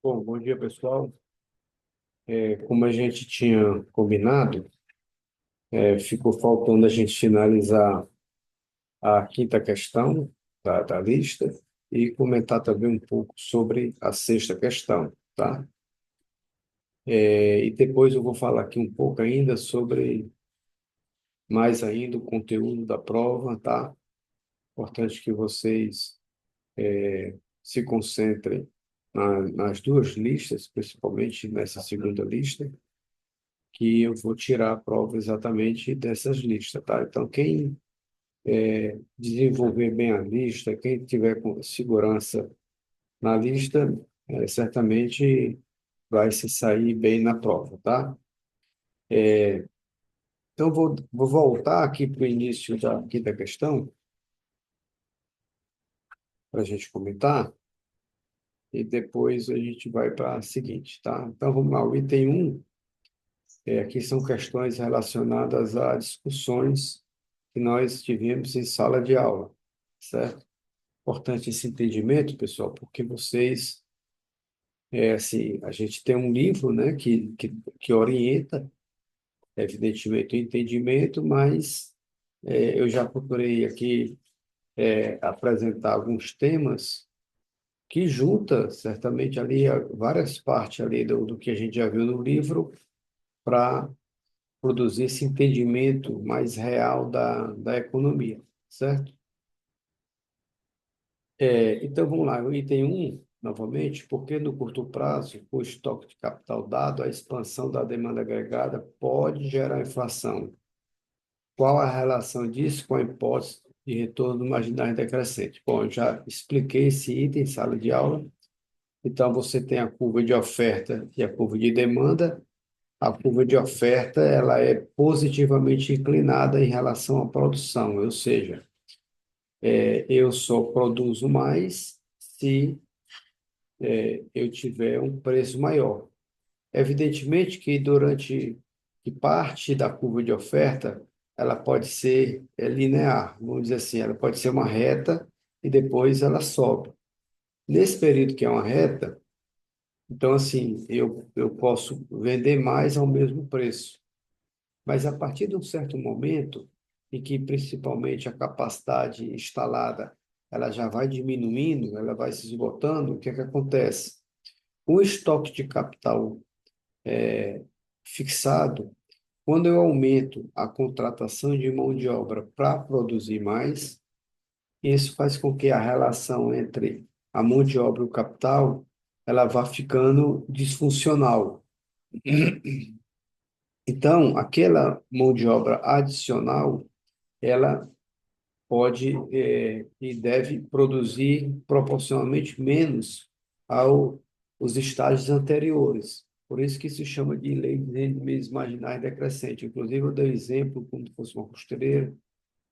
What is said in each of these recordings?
Bom dia, pessoal. Como a gente tinha combinado, ficou faltando a gente finalizar a quinta questão da lista e comentar também um pouco sobre a sexta questão, tá? E depois eu vou falar aqui um pouco ainda sobre mais ainda o conteúdo da prova, tá? Importante que vocês se concentrem nas duas listas, principalmente nessa segunda lista, que eu vou tirar a prova exatamente dessas listas, tá? Então, quem desenvolver bem a lista, quem tiver com segurança na lista, certamente vai se sair bem na prova, tá? Então, vou voltar aqui para o início da quinta questão, para a gente comentar, e depois a gente vai para a seguinte, tá? Então, vamos lá. O item um, aqui são questões relacionadas a discussões que nós tivemos em sala de aula, certo? Importante esse entendimento, pessoal, porque vocês, assim, a gente tem um livro, né, que orienta, evidentemente, o entendimento, mas eu já procurei aqui apresentar alguns temas que junta, certamente, ali várias partes ali do que a gente já viu no livro para produzir esse entendimento mais real da economia, certo? Então, vamos lá, o item um novamente, porque no curto prazo, o estoque de capital dado, a expansão da demanda agregada pode gerar inflação. Qual a relação disso com a hipótese de retorno marginal decrescente? Bom, eu já expliquei esse item em sala de aula. Então, você tem a curva de oferta e a curva de demanda. A curva de oferta, ela é positivamente inclinada em relação à produção, ou seja, eu só produzo mais se eu tiver um preço maior. Evidentemente que durante que parte da curva de oferta ela pode ser linear, vamos dizer assim, ela pode ser uma reta e depois ela sobe. Nesse período que é uma reta, então assim, eu posso vender mais ao mesmo preço. Mas a partir de um certo momento em que principalmente a capacidade instalada ela já vai diminuindo, ela vai se esgotando, o que é que acontece? O estoque de capital fixado, quando eu aumento a contratação de mão de obra para produzir mais, isso faz com que a relação entre a mão de obra e o capital ela vá ficando disfuncional. Então, aquela mão de obra adicional, ela pode e deve produzir proporcionalmente menos aos estágios anteriores. Por isso que se chama de lei de rendimentos marginais decrescente. Inclusive, eu dei exemplo como se fosse uma costureira,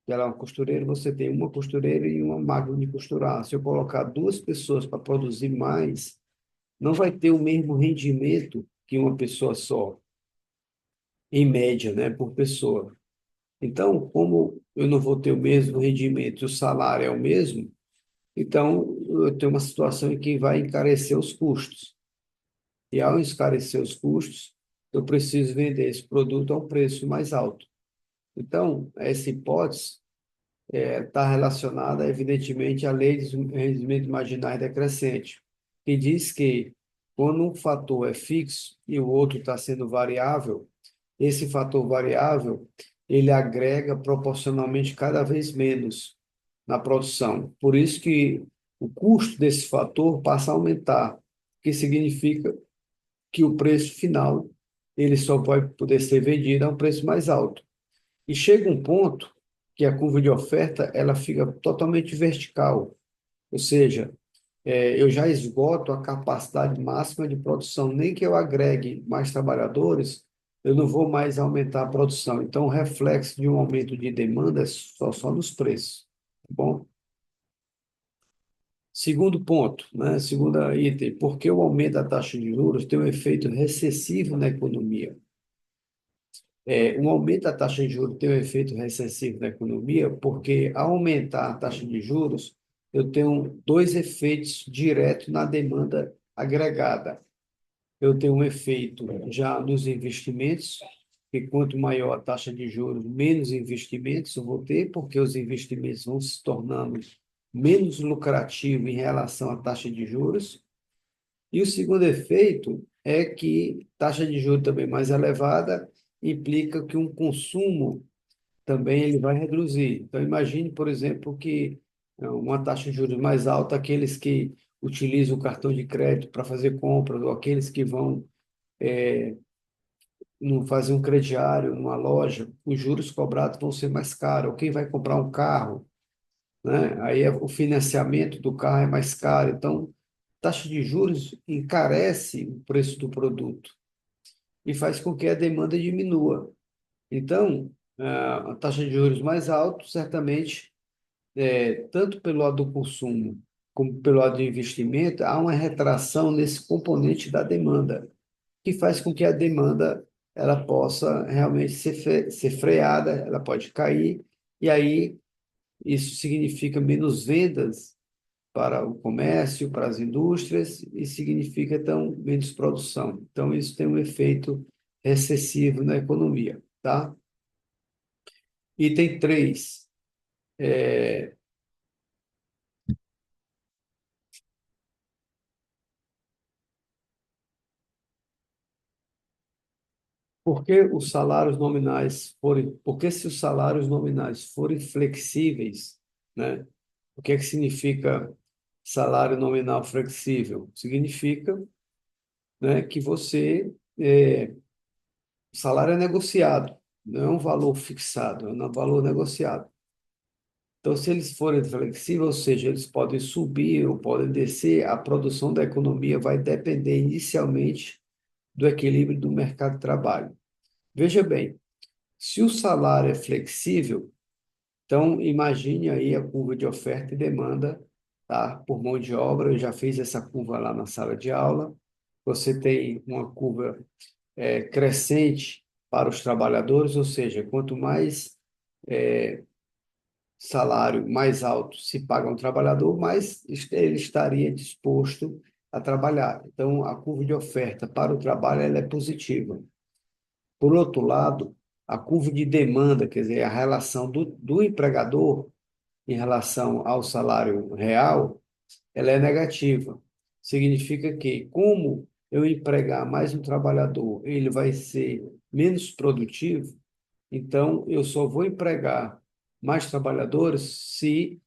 que ela é uma costureira, você tem uma costureira e uma máquina de costurar. Se eu colocar duas pessoas para produzir mais, não vai ter o mesmo rendimento que uma pessoa só, em média, né, por pessoa. Então, como eu não vou ter o mesmo rendimento, o salário é o mesmo, então eu tenho uma situação em que vai encarecer os custos. E ao encarecer os custos, eu preciso vender esse produto a um preço mais alto. Então, essa hipótese está relacionada, evidentemente, à lei de rendimento marginal decrescente, que diz que quando um fator é fixo e o outro está sendo variável, esse fator variável ele agrega proporcionalmente cada vez menos na produção. Por isso que o custo desse fator passa a aumentar, o que significa que o preço final ele só vai poder ser vendido a um preço mais alto. E chega um ponto que a curva de oferta ela fica totalmente vertical, ou seja, eu já esgoto a capacidade máxima de produção, nem que eu agregue mais trabalhadores, eu não vou mais aumentar a produção. Então, o reflexo de um aumento de demanda é só nos preços, tá bom? Segundo ponto, né? Segundo item, por que o aumento da taxa de juros tem um efeito recessivo na economia? Um aumento da taxa de juros tem um efeito recessivo na economia, porque ao aumentar a taxa de juros, eu tenho dois efeitos diretos na demanda agregada. Eu tenho um efeito já nos investimentos, que quanto maior a taxa de juros, menos investimentos eu vou ter, porque os investimentos vão se tornando menos lucrativos em relação à taxa de juros. E o segundo efeito é que taxa de juros também mais elevada implica que um consumo também ele vai reduzir. Então, imagine, por exemplo, que uma taxa de juros mais alta, aqueles que utilizam o cartão de crédito para fazer compras, ou aqueles que vão não fazer um crediário numa loja, os juros cobrados vão ser mais caros. Ou quem vai comprar um carro, né? Aí o financiamento do carro é mais caro. Então, taxa de juros encarece o preço do produto e faz com que a demanda diminua. Então, a taxa de juros mais alta, certamente, tanto pelo lado do consumo como pelo lado do investimento, há uma retração nesse componente da demanda, que faz com que a demanda ela possa realmente ser freada, ela pode cair, e aí isso significa menos vendas para o comércio, para as indústrias, e significa, então, menos produção. Então, isso tem um efeito recessivo na economia, tá? Item 3. Porque se os salários nominais forem flexíveis, né? O que é que significa salário nominal flexível? Significa, né, que o salário é negociado, não é um valor fixado, é um valor negociado. Então, se eles forem flexíveis, ou seja, eles podem subir ou podem descer, a produção da economia vai depender inicialmente do equilíbrio do mercado de trabalho. Veja bem, se o salário é flexível, então imagine aí a curva de oferta e demanda, tá? Por mão de obra, eu já fiz essa curva lá na sala de aula. Você tem uma curva crescente para os trabalhadores, ou seja, quanto mais salário mais alto se paga a um trabalhador, mais ele estaria disposto a trabalhar. Então, a curva de oferta para o trabalho ela é positiva. Por outro lado, a curva de demanda, quer dizer, a relação do empregador em relação ao salário real, ela é negativa. Significa que, como eu empregar mais um trabalhador, ele vai ser menos produtivo, então eu só vou empregar mais trabalhadores se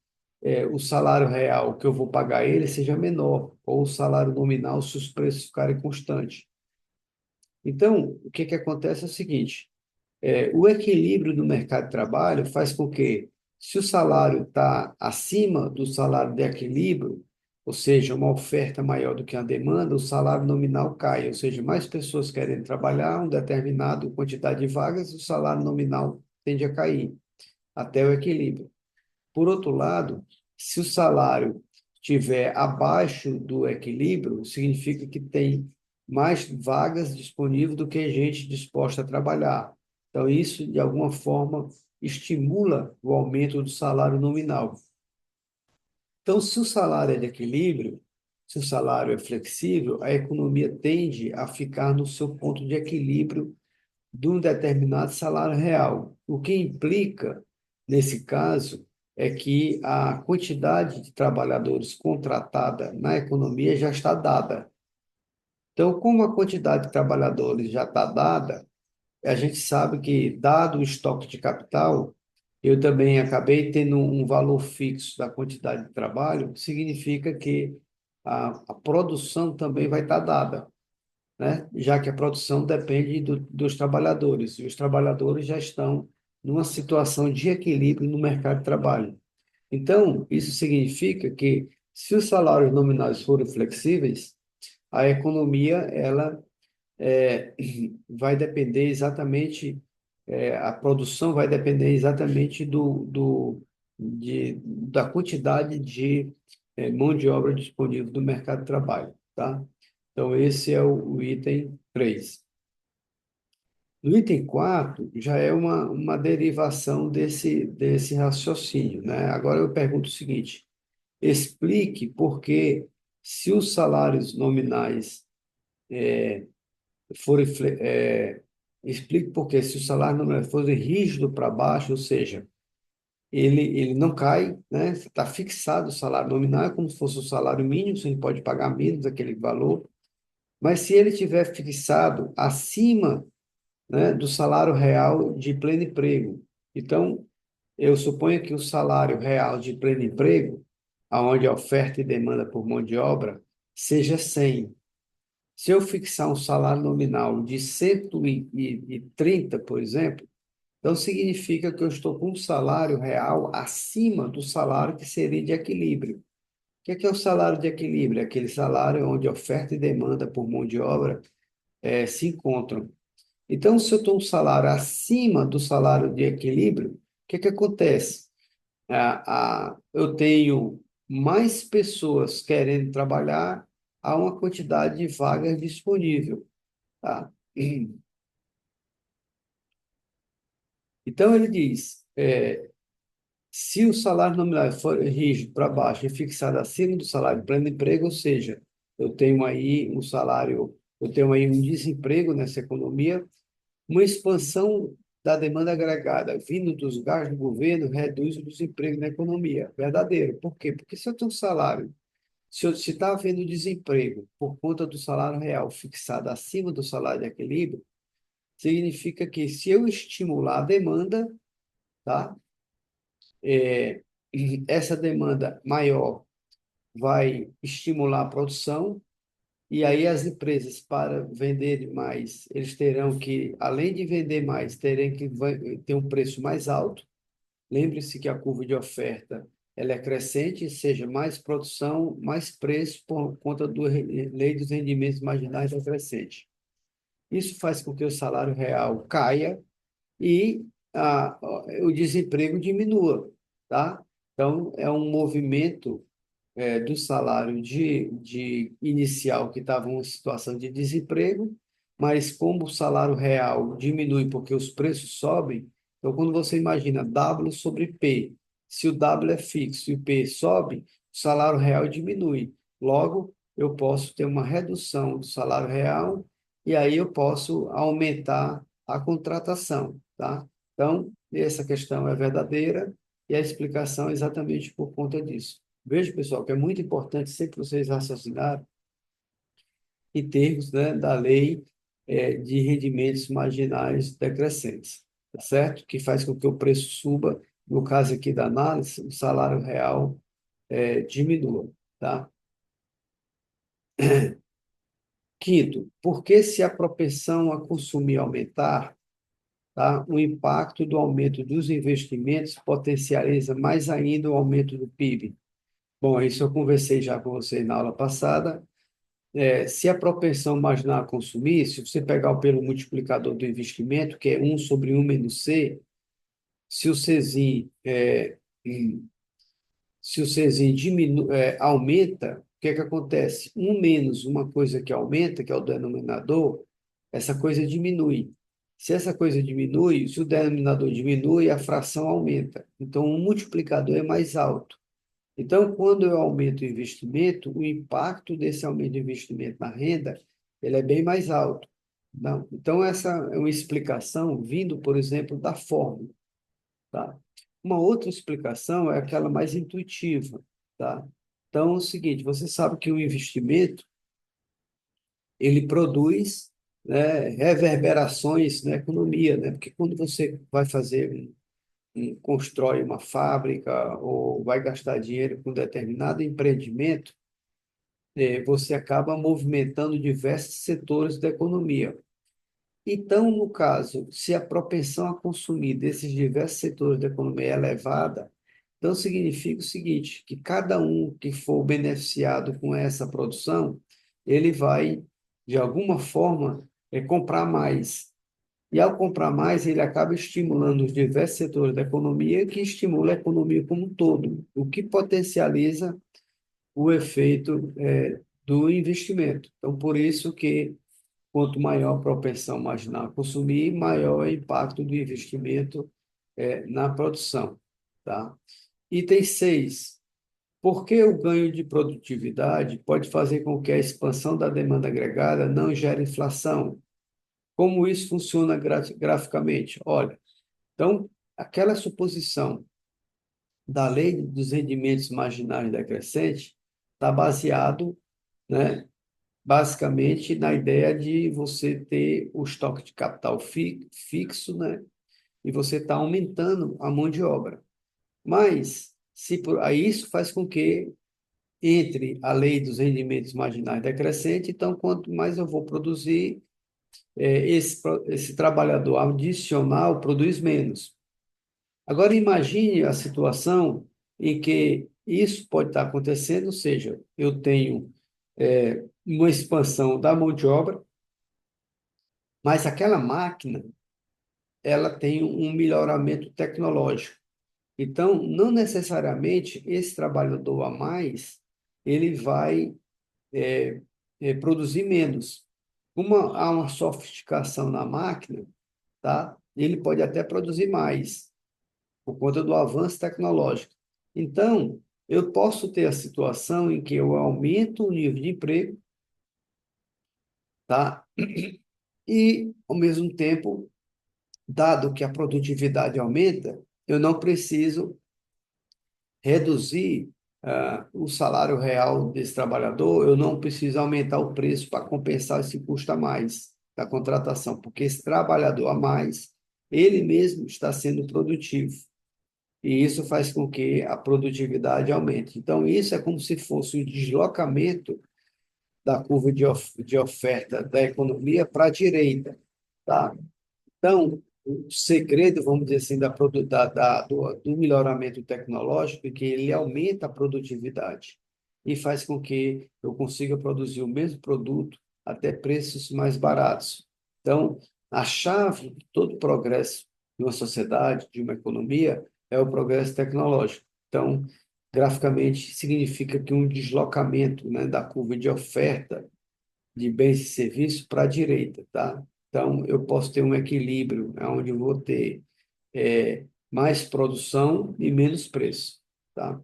o salário real que eu vou pagar ele seja menor, ou o salário nominal se os preços ficarem constantes. Então, o que acontece é o seguinte: o equilíbrio do mercado de trabalho faz com que, se o salário está acima do salário de equilíbrio, ou seja, uma oferta maior do que a demanda, o salário nominal cai, ou seja, mais pessoas querem trabalhar uma determinada quantidade de vagas, o salário nominal tende a cair, até o equilíbrio. Por outro lado, se o salário estiver abaixo do equilíbrio, significa que tem mais vagas disponíveis do que gente disposta a trabalhar. Então, isso, de alguma forma, estimula o aumento do salário nominal. Então, se o salário é de equilíbrio, se o salário é flexível, a economia tende a ficar no seu ponto de equilíbrio de um determinado salário real. O que implica, nesse caso, é que a quantidade de trabalhadores contratada na economia já está dada. Então, como a quantidade de trabalhadores já está dada, a gente sabe que, dado o estoque de capital, eu também acabei tendo um valor fixo da quantidade de trabalho, significa que a produção também vai estar dada, né? Já que a produção depende dos trabalhadores, e os trabalhadores já estão numa situação de equilíbrio no mercado de trabalho. Então, isso significa que, se os salários nominais forem flexíveis, a economia ela é, vai depender exatamente, a produção vai depender exatamente da quantidade de mão de obra disponível do mercado de trabalho, tá? Então, esse é o item 3. No item 4 já é uma derivação desse raciocínio, né? Agora eu pergunto o seguinte: explique por que Se os salários nominais forem, explico por quê. Se o salário nominal for rígido para baixo, ou seja, ele não cai, né? Está fixado o salário nominal, é como se fosse o salário mínimo, você não pode pagar menos daquele valor. Mas se ele tiver fixado acima, né, do salário real de pleno emprego, então eu suponho que o salário real de pleno emprego, aonde a oferta e demanda por mão de obra, seja 100. Se eu fixar um salário nominal de 130, por exemplo, então significa que eu estou com um salário real acima do salário que seria de equilíbrio. O que é o salário de equilíbrio? É aquele salário onde oferta e demanda por mão de obra se encontram. Então, se eu estou um salário acima do salário de equilíbrio, o que acontece? Eu tenho mais pessoas querendo trabalhar a uma quantidade de vagas disponível, tá? Então, ele diz, se o salário nominal for rígido para baixo e fixado acima do salário de pleno emprego, ou seja, eu tenho aí um desemprego nessa economia, uma expansão da demanda agregada vindo dos gastos do governo reduz o desemprego na economia. Verdadeiro. Por quê? Porque se eu tenho um salário, se está havendo desemprego por conta do salário real fixado acima do salário de equilíbrio, significa que se eu estimular a demanda, tá? Essa demanda maior vai estimular a produção, e aí as empresas, para venderem mais, eles terão que, além de vender mais, terem que ter um preço mais alto. Lembre-se que a curva de oferta ela é crescente, seja mais produção, mais preço por conta do lei dos rendimentos marginais é crescente. Isso faz com que o salário real caia e o desemprego diminua, tá? Então, é um movimento do salário de inicial que estava em uma situação de desemprego, mas como o salário real diminui porque os preços sobem, então quando você imagina W sobre P, se o W é fixo e o P sobe, o salário real diminui. Logo, eu posso ter uma redução do salário real e aí eu posso aumentar a contratação, tá? Então, essa questão é verdadeira e a explicação é exatamente por conta disso. Veja, pessoal, que é muito importante sempre vocês raciocinarem em termos, né, da lei de rendimentos marginais decrescentes, tá certo? Que faz com que o preço suba, no caso aqui da análise, o salário real diminua, tá? Quinto, porque se a propensão a consumir aumentar, tá, o impacto do aumento dos investimentos potencializa mais ainda o aumento do PIB. Bom, isso eu conversei já com vocês na aula passada. Se a propensão marginal a consumir, se você pegar o pelo multiplicador do investimento, que é 1 sobre 1 menos C, se o Czinho, se o Czinho aumenta, o que é que acontece? Um menos uma coisa que aumenta, que é o denominador, essa coisa diminui. Se essa coisa diminui, se o denominador diminui, a fração aumenta. Então, o multiplicador é mais alto. Então, quando eu aumento o investimento, o impacto desse aumento do investimento na renda, ele é bem mais alto. Não? Então, essa é uma explicação vindo, por exemplo, da fórmula, tá? Uma outra explicação é aquela mais intuitiva, tá? Então, é o seguinte, você sabe que o investimento, ele produz, né, reverberações na economia, né? Porque quando você vai fazer constrói uma fábrica ou vai gastar dinheiro com determinado empreendimento, você acaba movimentando diversos setores da economia. Então, no caso, se a propensão a consumir desses diversos setores da economia é elevada, então significa o seguinte, que cada um que for beneficiado com essa produção, ele vai, de alguma forma, comprar mais. E ao comprar mais, ele acaba estimulando os diversos setores da economia, que estimula a economia como um todo, o que potencializa o efeito do investimento. Então, por isso que quanto maior a propensão marginal a consumir, maior é o impacto do investimento na produção, tá? Item 6. Porque o ganho de produtividade pode fazer com que a expansão da demanda agregada não gere inflação. Como isso funciona graficamente? Olha, então, aquela suposição da lei dos rendimentos marginais decrescente está baseado, né, basicamente na ideia de você ter o estoque de capital fixo, né, e você está aumentando a mão de obra. Mas aí isso faz com que entre a lei dos rendimentos marginais decrescente, então quanto mais eu vou produzir, esse trabalhador adicional produz menos. Agora, imagine a situação em que isso pode estar acontecendo, ou seja, eu tenho uma expansão da mão de obra, mas aquela máquina ela tem um melhoramento tecnológico. Então, não necessariamente esse trabalhador a mais ele vai produzir menos. Como há uma sofisticação na máquina, tá? Ele pode até produzir mais, por conta do avanço tecnológico. Então, eu posso ter a situação em que eu aumento o nível de emprego, tá? E, ao mesmo tempo, dado que a produtividade aumenta, eu não preciso reduzir o salário real desse trabalhador, eu não preciso aumentar o preço para compensar esse custo a mais da contratação, porque esse trabalhador a mais, ele mesmo está sendo produtivo. E isso faz com que a produtividade aumente. Então, isso é como se fosse um deslocamento da curva de oferta da economia para a direita, tá? Então, o segredo, vamos dizer assim, do melhoramento tecnológico é que ele aumenta a produtividade e faz com que eu consiga produzir o mesmo produto até preços mais baratos. Então, a chave de todo progresso de uma sociedade, de uma economia, é o progresso tecnológico. Então, graficamente, significa que um deslocamento, né, da curva de oferta de bens e serviços para a direita, tá? Então, eu posso ter um equilíbrio, né, onde eu vou ter mais produção e menos preço, tá?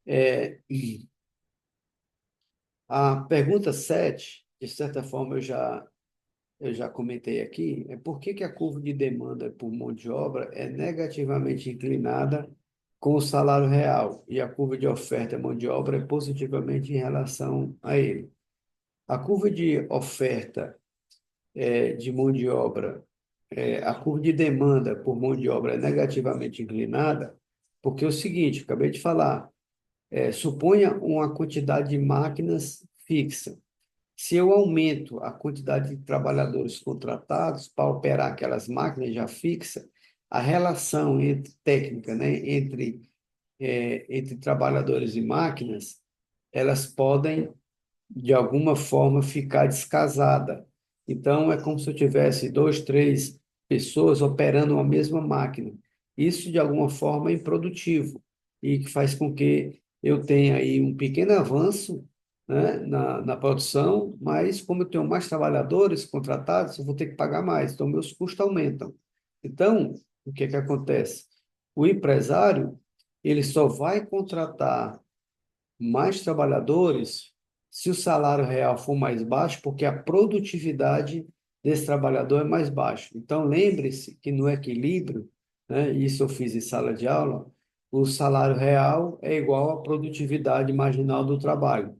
E a pergunta 7, de certa forma, eu já comentei aqui, é por que que a curva de demanda por mão de obra é negativamente inclinada com o salário real e a curva de oferta mão de obra é positivamente em relação a ele. A curva de oferta de mão de obra, a curva de demanda por mão de obra é negativamente inclinada, porque é o seguinte, acabei de falar, suponha uma quantidade de máquinas fixa. Se eu aumento a quantidade de trabalhadores contratados para operar aquelas máquinas já fixas, a relação técnica, né, entre trabalhadores e máquinas, elas podem de alguma forma ficar descasada. Então, é como se eu tivesse dois, três pessoas operando uma mesma máquina. Isso, de alguma forma, é improdutivo e que faz com que eu tenha aí um pequeno avanço, né, na produção, mas como eu tenho mais trabalhadores contratados, eu vou ter que pagar mais, então meus custos aumentam. Então, o que é que acontece? O empresário, ele só vai contratar mais trabalhadores se o salário real for mais baixo, porque a produtividade desse trabalhador é mais baixa. Então, lembre-se que no equilíbrio, né, isso eu fiz em sala de aula, o salário real é igual à produtividade marginal do trabalho.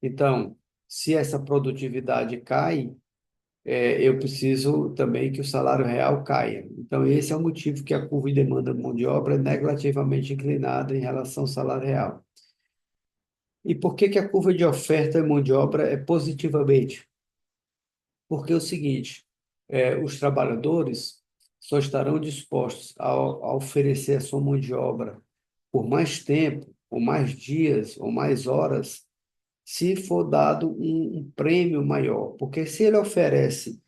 Então, se essa produtividade cai, eu preciso também que o salário real caia. Então, esse é o motivo que a curva de demanda de mão de obra é negativamente inclinada em relação ao salário real. E por que que a curva de oferta e mão de obra é positivamente? Porque é o seguinte, os trabalhadores só estarão dispostos a oferecer a sua mão de obra por mais tempo, ou mais dias, ou mais horas, se for dado um prêmio maior. Porque se ele oferece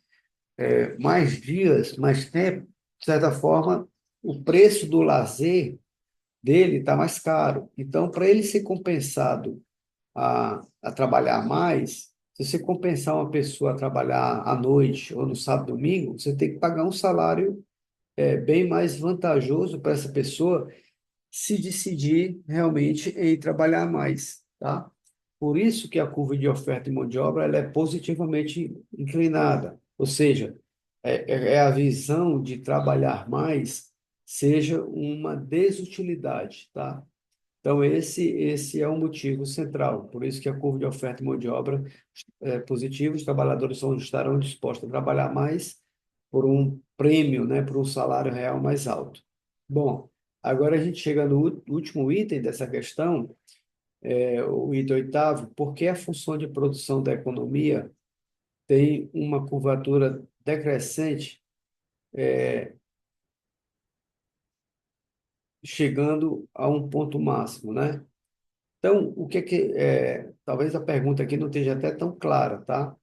mais dias, mais tempo, de certa forma, o preço do lazer dele está mais caro. Então, para ele ser compensado a trabalhar mais, se você compensar uma pessoa a trabalhar à noite ou no sábado e domingo, você tem que pagar um salário bem mais vantajoso para essa pessoa se decidir realmente em trabalhar mais, tá? Por isso que a curva de oferta e mão de obra ela é positivamente inclinada, ou seja, é a visão de trabalhar mais seja uma desutilidade, tá? Então, esse é o motivo central. Por isso que a curva de oferta e mão de obra é positiva, os trabalhadores estarão dispostos a trabalhar mais por um prêmio, né, por um salário real mais alto. Bom, agora a gente chega no último item dessa questão, o item oitavo, por que a função de produção da economia tem uma curvatura decrescente, chegando a um ponto máximo, né? Então, o que é que talvez a pergunta aqui não esteja até tão clara, tá?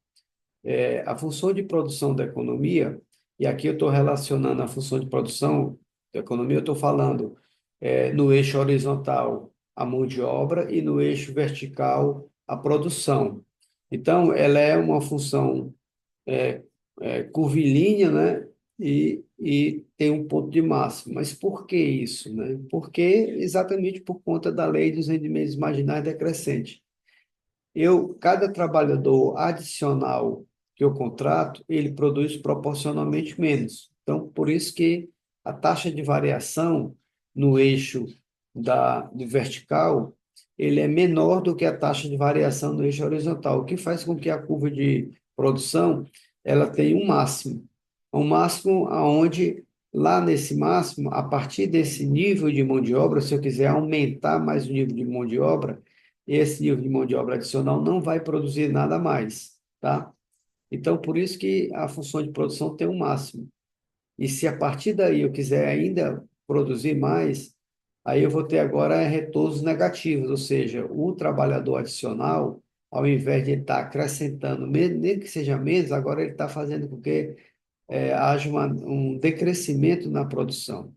A função de produção da economia, e aqui eu estou relacionando a função de produção da economia, eu estou falando no eixo horizontal a mão de obra e no eixo vertical a produção. Então, ela é uma função curvilínea, né? E tem um ponto de máximo. Mas por que isso, né? Porque exatamente por conta da lei dos rendimentos marginais decrescente. Cada trabalhador adicional que eu contrato, ele produz proporcionalmente menos. Então, por isso que a taxa de variação no eixo do vertical, ele é menor do que a taxa de variação no eixo horizontal, o que faz com que a curva de produção ela tenha um máximo aonde lá nesse máximo, a partir desse nível de mão de obra, se eu quiser aumentar mais o nível de mão de obra, esse nível de mão de obra adicional não vai produzir nada mais, tá? Então, por isso que a função de produção tem um máximo. E se a partir daí eu quiser ainda produzir mais, aí eu vou ter agora retornos negativos, ou seja, o trabalhador adicional, ao invés de ele estar acrescentando, nem que seja menos, agora ele está fazendo com que haja um decrescimento na produção,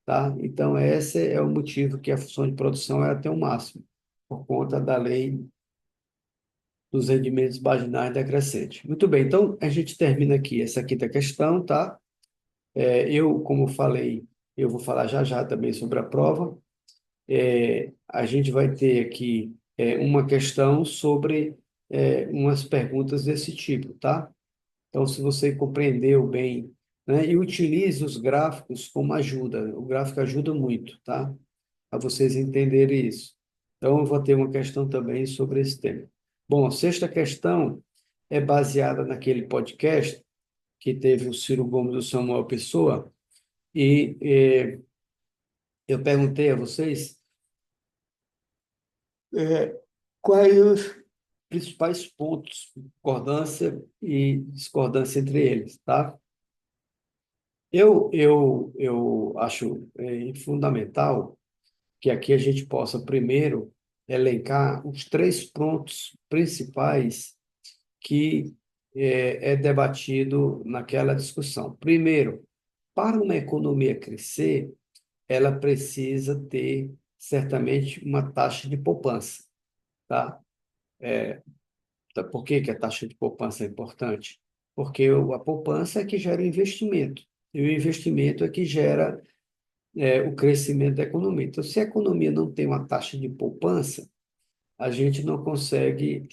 tá? Então, esse é o motivo que a função de produção ela tem um máximo, por conta da lei dos rendimentos marginais decrescentes. Muito bem, então a gente termina aqui essa quinta questão, tá? Como falei, eu vou falar já já também sobre a prova. A gente vai ter aqui uma questão sobre umas perguntas desse tipo, tá? Então, se você compreendeu bem, né, e utilize os gráficos como ajuda, o gráfico ajuda muito, tá? A vocês entenderem isso. Então, eu vou ter uma questão também sobre esse tema. Bom, a sexta questão é baseada naquele podcast que teve o Ciro Gomes e o Samuel Pessoa, e eu perguntei a vocês quais os principais pontos de concordância e discordância entre eles, tá? Eu acho fundamental que aqui a gente possa primeiro elencar os três pontos principais que é debatido naquela discussão. Primeiro, para uma economia crescer, ela precisa ter certamente uma taxa de poupança, tá? Por que que a taxa de poupança é importante? Porque a poupança é que gera o investimento, e o investimento é que gera o crescimento da economia. Então, se a economia não tem uma taxa de poupança, a gente não consegue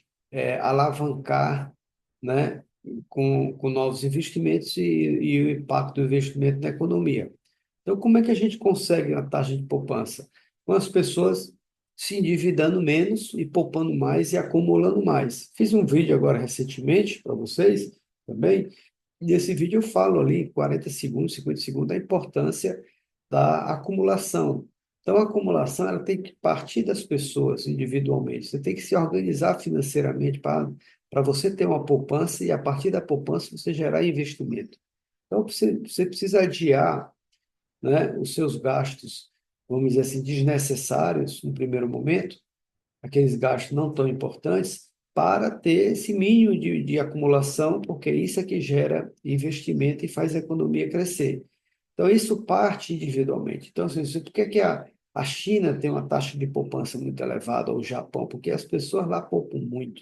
alavancar, né, com novos investimentos e o impacto do investimento na economia. Então, como é que a gente consegue a taxa de poupança? Com as pessoas se endividando menos e poupando mais e acumulando mais. Fiz um vídeo agora recentemente para vocês também, e nesse vídeo eu falo ali, 40 segundos, 50 segundos, a importância da acumulação. Então, a acumulação ela tem que partir das pessoas individualmente. Você tem que se organizar financeiramente para você ter uma poupança e, a partir da poupança, você gerar investimento. Então, você precisa adiar, né, os seus gastos, vamos dizer assim, desnecessários no primeiro momento, aqueles gastos não tão importantes, para ter esse mínimo de acumulação, porque isso é que gera investimento e faz a economia crescer. Então, isso parte individualmente. Então, assim, por que que a China tem uma taxa de poupança muito elevada, ou o Japão? Porque as pessoas lá poupam muito,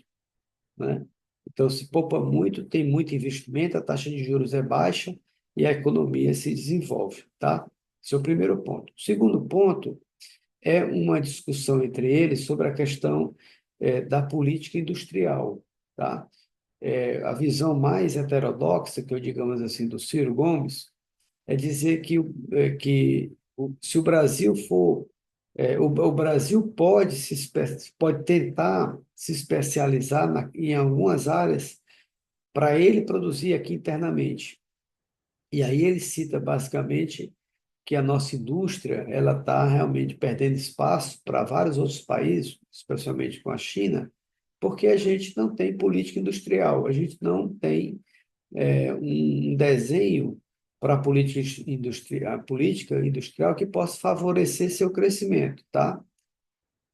né? Então, se poupa muito, tem muito investimento, a taxa de juros é baixa e a economia se desenvolve, tá? Esse é o primeiro ponto. O segundo ponto é uma discussão entre eles sobre a questão da política industrial, tá? A visão mais heterodoxa, que eu digamos assim, do Ciro Gomes, é dizer se o Brasil for, o Brasil pode tentar se especializar em algumas áreas para ele produzir aqui internamente. E aí ele cita basicamente que a nossa indústria ela está realmente perdendo espaço para vários outros países, especialmente com a China, porque a gente não tem política industrial, a gente não tem um desenho para a política industrial que possa favorecer seu crescimento, tá?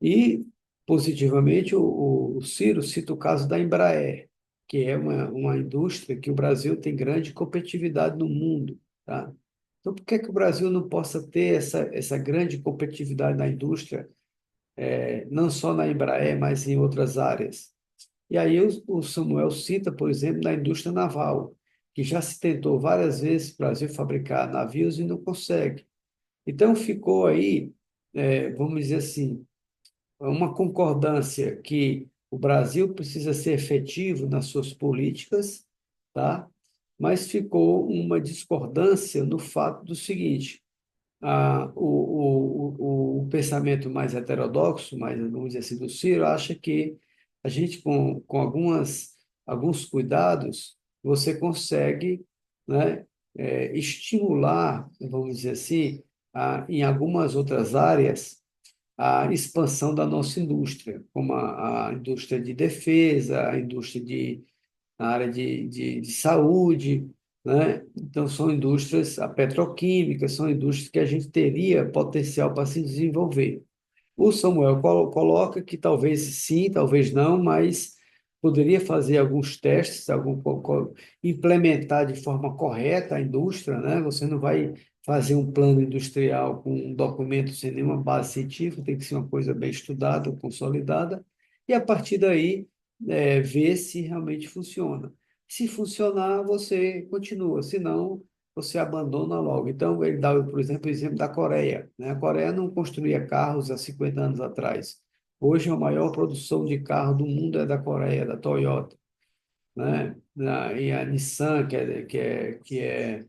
E, positivamente, o Ciro cita o caso da Embraer, que é uma indústria que o Brasil tem grande competitividade no mundo, tá? Então, por que que o Brasil não possa ter essa grande competitividade na indústria, não só na Embraer, mas em outras áreas? E aí o Samuel cita, por exemplo, na indústria naval, que já se tentou várias vezes o Brasil fabricar navios e não consegue. Então ficou aí, vamos dizer assim, uma concordância que o Brasil precisa ser efetivo nas suas políticas, tá? Mas ficou uma discordância no fato do seguinte: o pensamento mais heterodoxo, mais, vamos dizer assim, do Ciro, acha que a gente, com alguns cuidados, você consegue, né, estimular, vamos dizer assim, em algumas outras áreas, a expansão da nossa indústria, como a indústria de defesa, a indústria na área de saúde, né? Então, são indústrias, a petroquímica, são indústrias que a gente teria potencial para se desenvolver. O Samuel coloca que talvez sim, talvez não, mas poderia fazer alguns testes, implementar de forma correta a indústria, né? Você não vai fazer um plano industrial com um documento sem nenhuma base científica, tem que ser uma coisa bem estudada, consolidada, e a partir daí ver se realmente funciona. Se funcionar, você continua, se não, você abandona logo. Então, ele dá, por exemplo, o exemplo da Coreia, né? A Coreia não construía carros há 50 anos atrás. Hoje, a maior produção de carro do mundo é da Coreia, da Toyota, né? E a Nissan, que é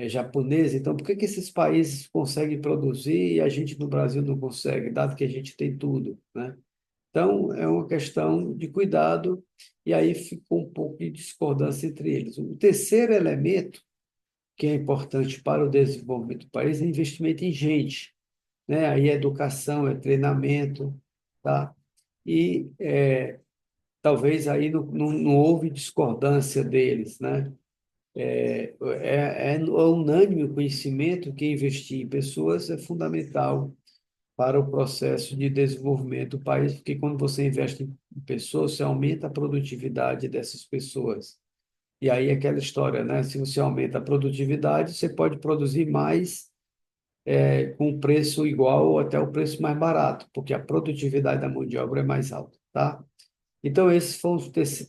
japonesa. Então, por que que esses países conseguem produzir e a gente no Brasil não consegue, dado que a gente tem tudo, né? Então, é uma questão de cuidado, e aí ficou um pouco de discordância entre eles. O terceiro elemento que é importante para o desenvolvimento do país é investimento em gente, né? Aí é educação, é treinamento, tá? E talvez aí não houve discordância deles, né? É unânime o conhecimento que investir em pessoas é fundamental para o processo de desenvolvimento do país, porque quando você investe em pessoas, você aumenta a produtividade dessas pessoas. E aí é aquela história, né? Se você aumenta a produtividade, você pode produzir mais com preço igual ou até o preço mais barato, porque a produtividade da mão de obra é mais alta, tá? Então, esses foram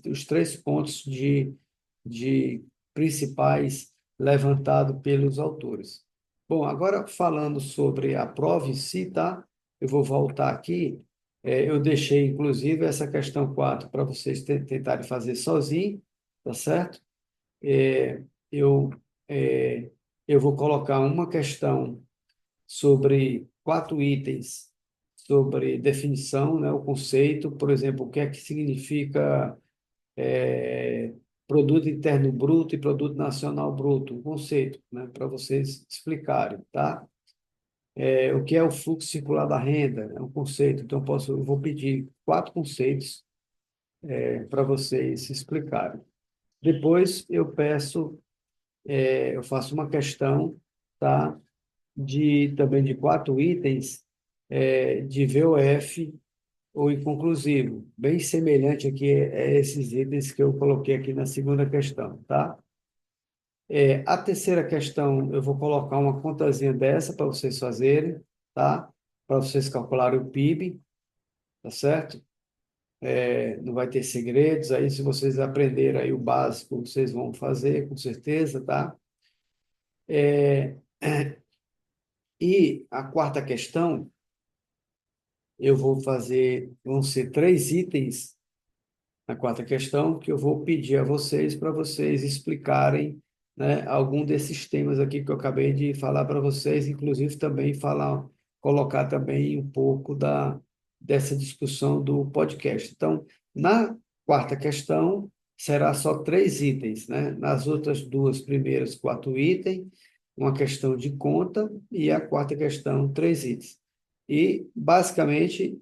os três pontos de principais levantados pelos autores. Bom, agora falando sobre a prova em si, tá? Eu vou voltar aqui. Eu deixei, inclusive, essa questão 4 para vocês tentarem fazer sozinho, tá certo? É, eu, é, eu vou colocar uma questão sobre 4 itens sobre definição, né, o conceito, por exemplo, o que é que significa é, produto interno bruto e produto nacional bruto, o conceito, né, para vocês explicarem, tá? O que é o fluxo circular da renda, é um conceito, então eu vou pedir 4 conceitos para vocês explicarem. Depois eu faço uma questão, tá? Também de 4 itens de VOF ou inconclusivo, bem semelhante aqui a esses itens que eu coloquei aqui na segunda questão, tá? A terceira questão, eu vou colocar uma contazinha dessa para vocês fazerem, tá? Para vocês calcularem o PIB, tá certo? Não vai ter segredos, aí se vocês aprenderem aí o básico, vocês vão fazer, com certeza, tá? É, E a quarta questão eu vou fazer, vão ser três itens na quarta questão, que eu vou pedir a vocês para vocês explicarem, né, algum desses temas aqui que eu acabei de falar para vocês, inclusive também falar, colocar também um pouco dessa discussão do podcast. Então, na quarta questão, será só três itens, né? Nas outras duas primeiras, quatro itens, uma questão de conta e a quarta questão, três itens. E, basicamente,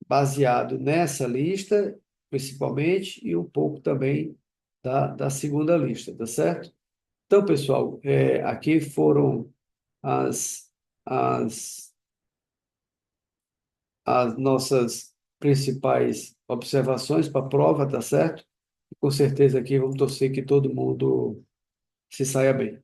baseado nessa lista, principalmente, e um pouco também da segunda lista, tá certo? Então, pessoal, aqui foram as, as, as nossas principais observações para a prova, tá certo? Com certeza aqui vamos torcer que todo mundo se saia bem.